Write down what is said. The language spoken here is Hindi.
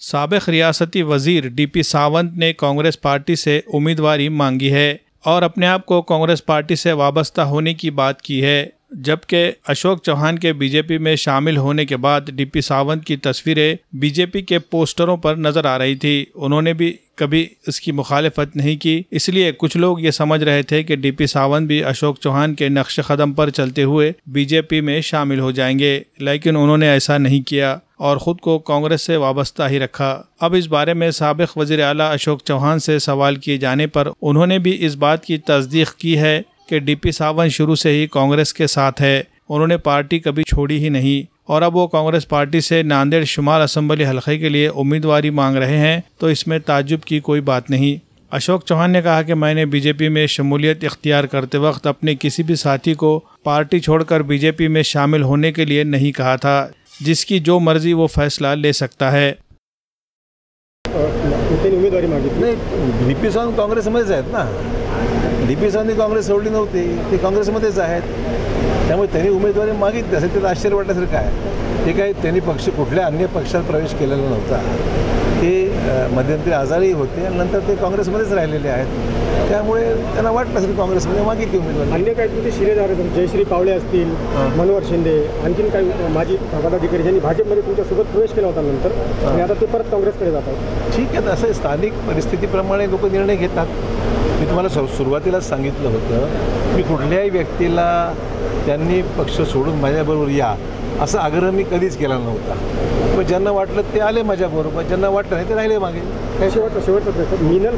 साबिक रियासती वजीर DP सावंत ने कांग्रेस पार्टी से उम्मीदवारी मांगी है और अपने आप को कांग्रेस पार्टी से वाबस्ता होने की बात की है, जबकि अशोक चौहान के बीजेपी में शामिल होने के बाद DP सावंत की तस्वीरें बीजेपी के पोस्टरों पर नजर आ रही थी। उन्होंने भी कभी इसकी मुखालिफत नहीं की, इसलिए कुछ लोग ये समझ रहे थे कि DP सावंत भी अशोक चौहान के नक्श कदम पर चलते हुए बीजेपी में शामिल हो जाएंगे, लेकिन उन्होंने ऐसा नहीं किया और ख़ुद को कांग्रेस से वाबस्ता ही रखा। अब इस बारे में साबिक वज़ीर आला अशोक चौहान से सवाल किए जाने पर उन्होंने भी इस बात की तस्दीक की है कि DP सावंत शुरू से ही कांग्रेस के साथ है, उन्होंने पार्टी कभी छोड़ी ही नहीं और अब वो कांग्रेस पार्टी से नांदेड़ शुमाल असम्बली हलके के लिए उम्मीदवारी मांग रहे हैं, तो इसमें ताज्जुब की कोई बात नहीं। अशोक चौहान ने कहा कि मैंने बीजेपी में शमूलियत इख्तियार करते वक्त अपने किसी भी साथी को पार्टी छोड़कर बीजेपी में शामिल होने के लिए नहीं कहा था, जिसकी जो मर्जी वो फैसला ले सकता है। उमेदवारी मागितली नाही, DP सावंत काँग्रेसमध्येच आहेत ना, DP सावंतनी काँग्रेस सोडली नव्हती, ते काँग्रेसमध्येच आहेत, त्यामुळे त्यांनी उमेदवारी मागितली असेल त्यात आश्चर्य वाटण्यासारखं आहे। ते काही त्यांनी पक्ष कुठल्या अन्य पक्षात प्रवेश केलेला नव्हता, ते मध्यंतरी आजारी होते आणि नंतर ते काँग्रेसमध्येच राहिलेले आहेत, त्यामुळे त्यांना वाटलं असेल काँग्रेसमध्ये मागितली उमेदवारी। अन्य काही तुमचे शिलेदार जयश्री पावळे असतील, मनोहर शिंदे, आणखीन काही माजी पदाधिकारी ज्यांनी भाजपमध्ये तुमच्यासोबत प्रवेश केला होता नंतर आणि आता ते परत काँग्रेसकडे जातात। ठीक आहे, असं स्थानिक परिस्थितीप्रमाणे लोक निर्णय घेतात। मी तुम्हाला सुरुवातीलाच सांगितलं होतं मी कुठल्याही व्यक्तीला त्यांनी पक्ष सोडून माझ्याबरोबर या असा आग्रह मी कधीच केला नव्हता। मग ज्यांना वाटलं ते आले माझ्याबरोबर, ज्यांना वाटलं नाही ते राहिले मागे। शेवटचा प्रश्न, मिनल